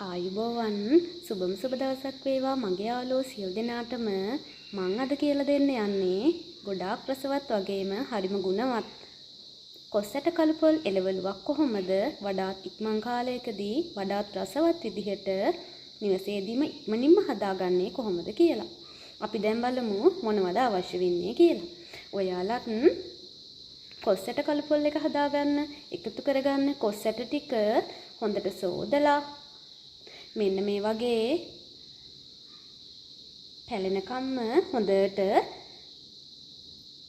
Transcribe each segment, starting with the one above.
ආයුබෝවන් සුබම සුබ දවසක් වේවා මගේ යාළුවෝ සියලු දෙනාටම මං අද කියලා දෙන්න යන්නේ ගොඩාක් රසවත් වගේම හරිම ගුණවත් කොස්සට කළුපොල් එළවලුවක් කොහොමද වඩාත් ඉක්මන් කාලයකදී වඩාත් රසවත් විදිහට නිවසේදීම ඉක්මනින්ම හදාගන්නේ කොහොමද කියලා. අපි දැන් බලමු මොනවද අවශ්‍ය වෙන්නේ කියලා. ඔයාලත් කොස්සට කළුපොල් එක හදාගන්න එකතු කරගන්න කොස්සට ටික හොඳට සෝදලා මෙන්න මේ වගේ පැලෙනකම්ම හොඳට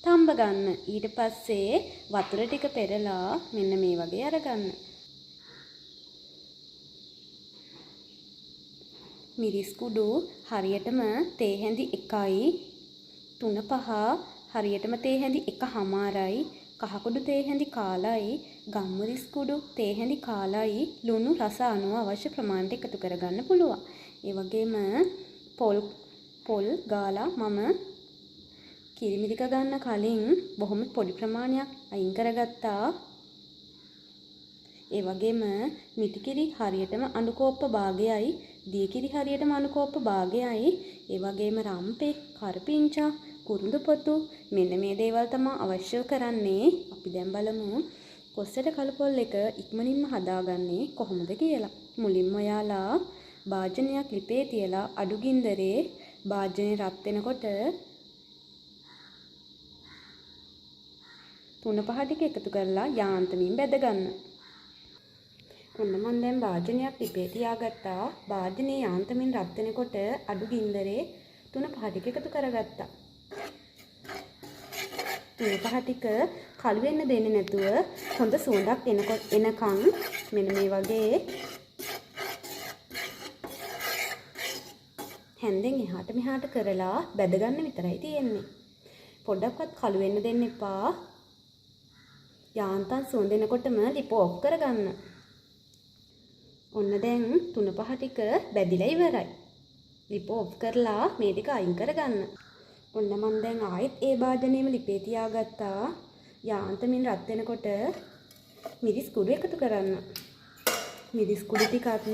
තඹ ගන්න. ඊට පස්සේ වතුර ටික පෙරලා මෙන්න මේ වගේ අරගන්න. මිරිස් කුඩු හරියටම තේ හැඳි 1යි 3-5 හරියටම තේ හැඳි 1/2යි කහ කුඩු තේ හැඳි කාලයි ගම්මිරිස් කුඩු තේ හැඳි කාලයි ලුණු රස අනුව අවශ්‍ය ප්‍රමාණයට එකතු කරගන්න පුළුවන්. ඒ වගේම පොල් ගාලා මම කිරිමිරික ගන්න කලින් බොහොම පොඩි ප්‍රමාණයක් අයින් කරගත්තා. ඒ වගේම මිටිකිරි හරියටම අණු කෝප්ප භාගයයි දියකිරි හරියටම අණු කෝප්ප භාගයයි ඒ වගේම රම්පේ කරපිංචා කුරුඳු පොතු මෙන්න මේ දේවල් තමයි අවශ්‍ය කරන්නේ. අපි දැන් බලමු කොස්සට කළුපොල් එක ඉක්මනින්ම හදාගන්නේ කොහොමද කියලා. මුලින්ම ඔයාලා භාජනයක් ලිපේ තියලා අඩු ගින්දරේ භාජනේ රත් වෙනකොට 3-5 ටික එකතු කරලා යාන්තමින් බැද ගන්න. ඔන්න මම දැන් භාජනයක් ලිපේ තියාගත්තා. භාජනේ යාන්තමින් රත් වෙනකොට අඩු ගින්දරේ 3-5 ටික එකතු කරගත්තා. 3-5 ටික කළු වෙන්න දෙන්නේ නැතුව හොඳ සුවඳක් එනකන් මෙන්න මේ වගේ හැන්දෙන් එහාට මෙහාට කරලා බැද ගන්න විතරයි තියෙන්නේ. පොඩ්ඩක්වත් කළු වෙන්න දෙන්න එපා. යාන්තම් සුවඳ එනකොටම ලිප ඔෆ් කරගන්න. ඔන්න දැන් 3-5 ටික බැදිලා ඉවරයි. ලිප ඔෆ් කරලා මේ ටික අයින් කරගන්න. ඔන්න මම දැන් ආයෙත් ඒ භාජනයේම ලිපේ තියාගත්තා. යාන්තමින් රත් වෙනකොට මිරිස් කුඩු එකතු කරන්න. මිරිස් කුඩු ටිකත්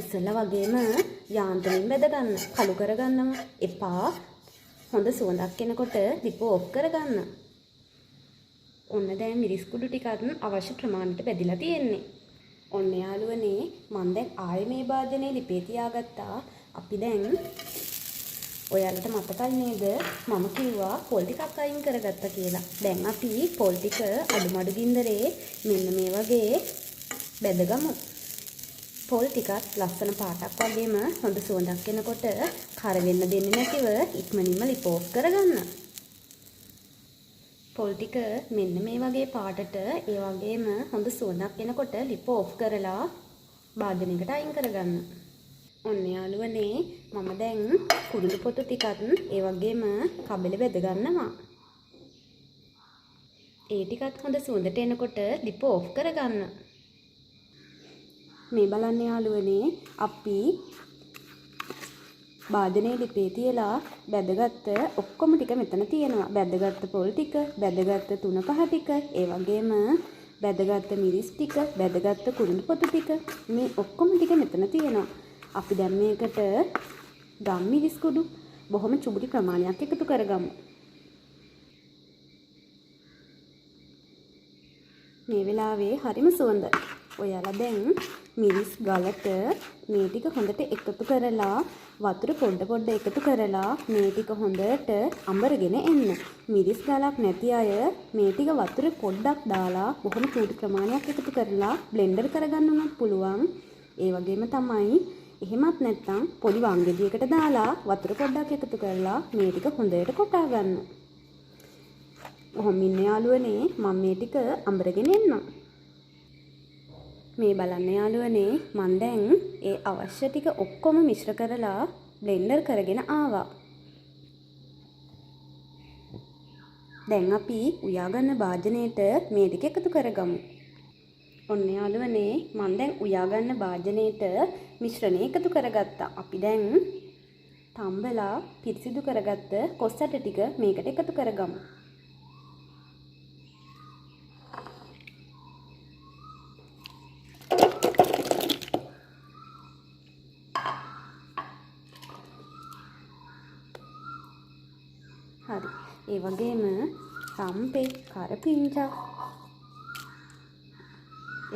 ඉස්සෙල්ලා වගේම යාන්තමින් බෙද ගන්න. කළු කරගන්නම එපා. හොඳ සුවඳක් එනකොට ලිප ඔෆ් කරගන්න. ඔන්න දැන් මිරිස් කුඩු ටිකත් අවශ්‍ය ප්‍රමාණයට බෙදලා තියෙන්නේ. ඔන්න යාළුවනේ මම දැන් ආයෙ මේ භාජනයේ ලිපේ තියාගත්තා. අපි දැන් ඔයාලට මතකයි නේද මම කිව්වා පොල් ටිකක් අයින් කරගත්තා කියලා. දැන් අපි පොල් ටික අඩුමඩු ගින්දරේ මෙන්න මේ වගේ බැදගමු. පොල් ටිකත් ලස්සන පාටක් වගේම හොඳ සුවඳක් එනකොට කර වෙන්න දෙන්නේ නැතිව ඉක්මනින්ම ලිප ඔෆ් කරගන්න. පොල් ටික මෙන්න මේ වගේ පාටට ඒ වගේම හොඳ සුවඳක් එනකොට ලිප ඔෆ් කරලා භාජනයකට අයින් කරගන්න. ඔන්න යාළුවනේ මම දැන් කුරුඳු පොතු ටිකත් ඒ වගේම කබලෙ බෙද ගන්නවා. ඒ ටිකත් හොඳ සුවඳට එනකොට ලිප ඔෆ් කරගන්න. මේ බලන්න යාළුවනේ අපි භාජනයේ ලිපේ තියලා බැදගත්ත ඔක්කොම ටික මෙතන තියෙනවා. බැදගත්ත පොල් ටික, බැදගත්ත 3-5 ටික, ඒ වගේම බැදගත්ත මිරිස් ටික, බැදගත්ත කුරුඳු පොතු ටික මේ ඔක්කොම ටික මෙතන තියෙනවා. අපි දැන් මේකට ගම්මිරිස් කුඩු බොහොම චුබුටි ප්‍රමාණයක් එකතු කරගමු. මේ වෙලාවේ හරිම සුවඳයි. ඔයාලා දැන් මිරිස් ගලට මේ ටික හොඳට එකතු කරලා වතුර පොඩ එකතු කරලා මේ ටික හොඳට අඹරගෙන එන්න. මිරිස් ගලක් නැති අය මේ ටික වතුර පොඩ්ඩක් දාලා බොහොම චුටි ප්‍රමාණයක් එකතු කරලා බ්ලෙන්ඩර් කරගන්න උනත් පුළුවන්. ඒ වගේම තමයි එහෙමත් නැත්නම් පොඩි වංගෙඩියකට දාලා වතුර පොඩ්ඩක් එකතු කරලා මේ ටික හොඳට කොටා ගන්න. කොහොම ඉන්නේ යාළුවනේ මම මේ ටික අඹරගෙන එන්නම්. මේ බලන්න යාළුවනේ මම දැන් ඒ අවශ්‍ය ටික ඔක්කොම මිශ්‍ර කරලා බ්ලෙන්ඩර් කරගෙන ආවා. දැන් අපි උයා ගන්න භාජනයේට මේ ටික එකතු කරගමු. ඔන්න යාළුවනේ මම දැන් උයා ගන්න භාජනයේට මිශ්‍රණය එකතු කරගත්තා. අපි දැන් තම්බලා පිරිසිදු කරගත්ත කොස්සට ටික මේකට එකතු කරගමු. ඒ වගේම රම්පේ, කරපිංචා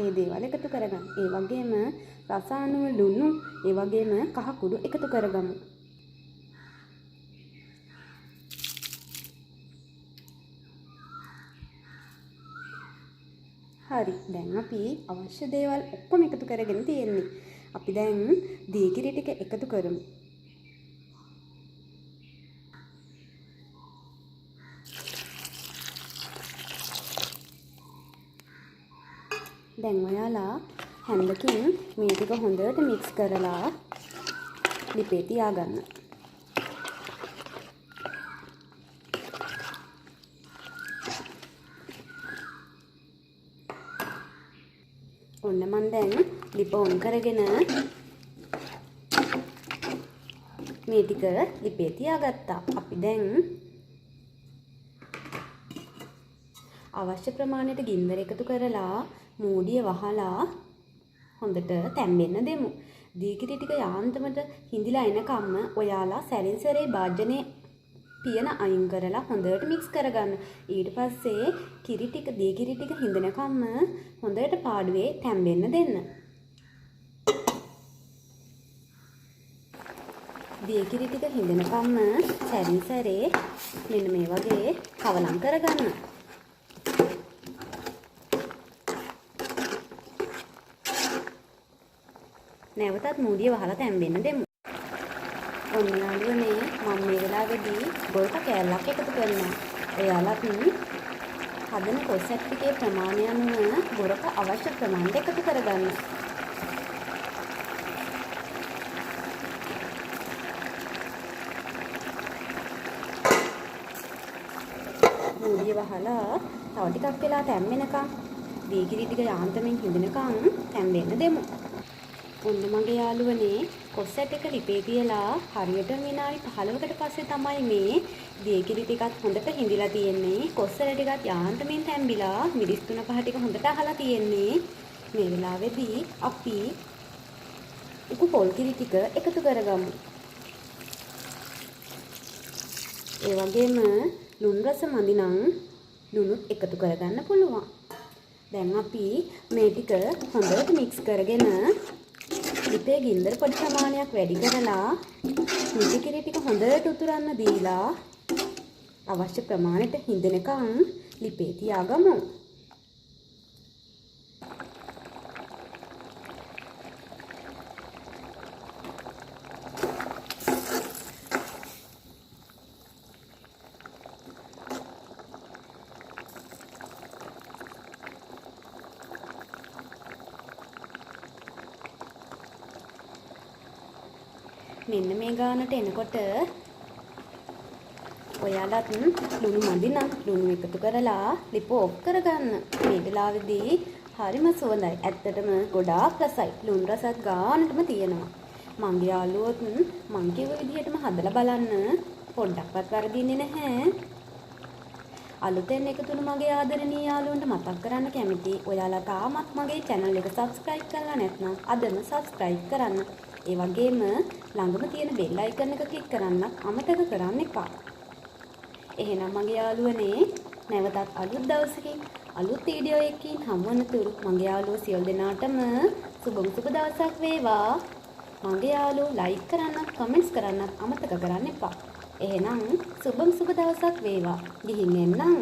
ඒ දේවල් එකතු කරගන්න. ඒ වගේම රසායන ලුණු, ඒ වගේම කහ කුඩු එකතු කරගමු. හරි. දැන් අපි අවශ්‍ය දේවල් ඔක්කොම එකතු කරගෙන තියෙන්නේ. අපි දැන් දීකිරි ටික එකතු කරමු. දැන් ඔයාලා හැන්දකින් මේ ටික හොඳට මික්ස් කරලා ලිපේ තියාගන්න. ඔන්න මම දැන් ලිප ඔන් කරගෙන මේ ටික ලිපේ තියාගත්තා. අපි දැන් අවශ්‍ය ප්‍රමාණයට ගින්දර එකතු කරලා මූඩිය වහලා හොඳට තැම්බෙන්න දෙමු. දීකිරි ටික යාන්තමට හිඳිලා එනකම්ම ඔයාලා සැරින් සැරේ භාජනයේ පියන අයින් කරලා හොඳට මික්ස් කරගන්න. ඊට පස්සේ දීකිරි ටික හිඳනකම්ම හොඳට පාඩුවේ තැම්බෙන්න දෙන්න. දීකිරි ටික හිඳනකම්ම සැරින් සැරේ මෙන්න මේ වගේ කවලම් කරගන්න. නැවතත් මූඩිය වහලා තැම්බෙන්න දෙමු. ඔන්න යාළුවනේ මම මේ වෙලාවේදී ගොල්ක කෑල්ලක් එකතු කරනවා. ඔයාලත් හදන කොසැට් ටිකේ ප්‍රමාණය අනුව ගොරක අවශ්‍ය ප්‍රමාණයට එකතු කරගන්න. මූඩිය වහලා තව ටිකක් වෙලා තැම්බෙනකම් දීකිරි ටික යාන්තමින් හිඳිනකම් තැම්බෙන්න දෙමු. ඔන්න මගේ යාළුවනේ කොස්සැට් එක ලිපේ තියලා හරියට විනාඩි 15කට පස්සේ තමයි මේ දීකිරි ටිකත් හොඳට හිඳිලා තියෙන්නේ. කොස්සල ටිකත් යාන්තමින් තැම්බිලා මිරිස් 3-5 ටික හොඳට අහලා තියෙන්නේ. මේ වෙලාවේදී අපි උකු පොල් කිරි ටික එකතු කරගමු. ඒ වගේම ලුණු රස මදි නම් ලුණුත් එකතු කරගන්න පුළුවන්. දැන් අපි මේ ටික හොඳට මික්ස් කරගෙන ලිපේ ගින්දර පොඩි ප්‍රමාණයක් වැඩි කරලා මිටි කිරි ටික හොඳට උතුරන්න දීලා අවශ්‍ය ප්‍රමාණයට හිඳෙනකන් ලිපේ තියාගමු. මෙන්න මේ ගානට එනකොට ඔයාලත් ලුණු මදි නම් ලුණු එකතු කරලා ලිප ඔෆ් කරගන්න. මේ වෙලාවේදී හරිම සුවඳයි. ඇත්තටම ගොඩාක් රසයි. ලුණු රසත් ගානටම තියෙනවා. මගේ යාළුවොත් මං කිව්ව විදිහටම හදලා බලන්න. පොඩ්ඩක්වත් වරදින්නේ නැහැ. අලුතෙන් එකතුණු මගේ ආදරණීය යාළුවන්ට මතක් කරන්න කැමති. ඔයාලා තාමත් මගේ channel එක subscribe කරලා නැත්නම් අදම subscribe කරන්න. ඒ වගේම ළඟම තියෙන bell icon එක click කරන්න අමතක කරන්න එපා. එහෙනම් මගේ යාළුවනේ නැවතත් අලුත් දවසකින් අලුත් වීඩියෝ එකකින් හමු වෙනතුරු මගේ යාළුවෝ සියලු දෙනාටම සුබ දවසක් වේවා. මගේ යාළුවෝ like කරන්න, comments කරන්න අමතක කරන්න එපා. එහෙනම් සුබ දවසක් වේවා. ගිහින් එන්නම්.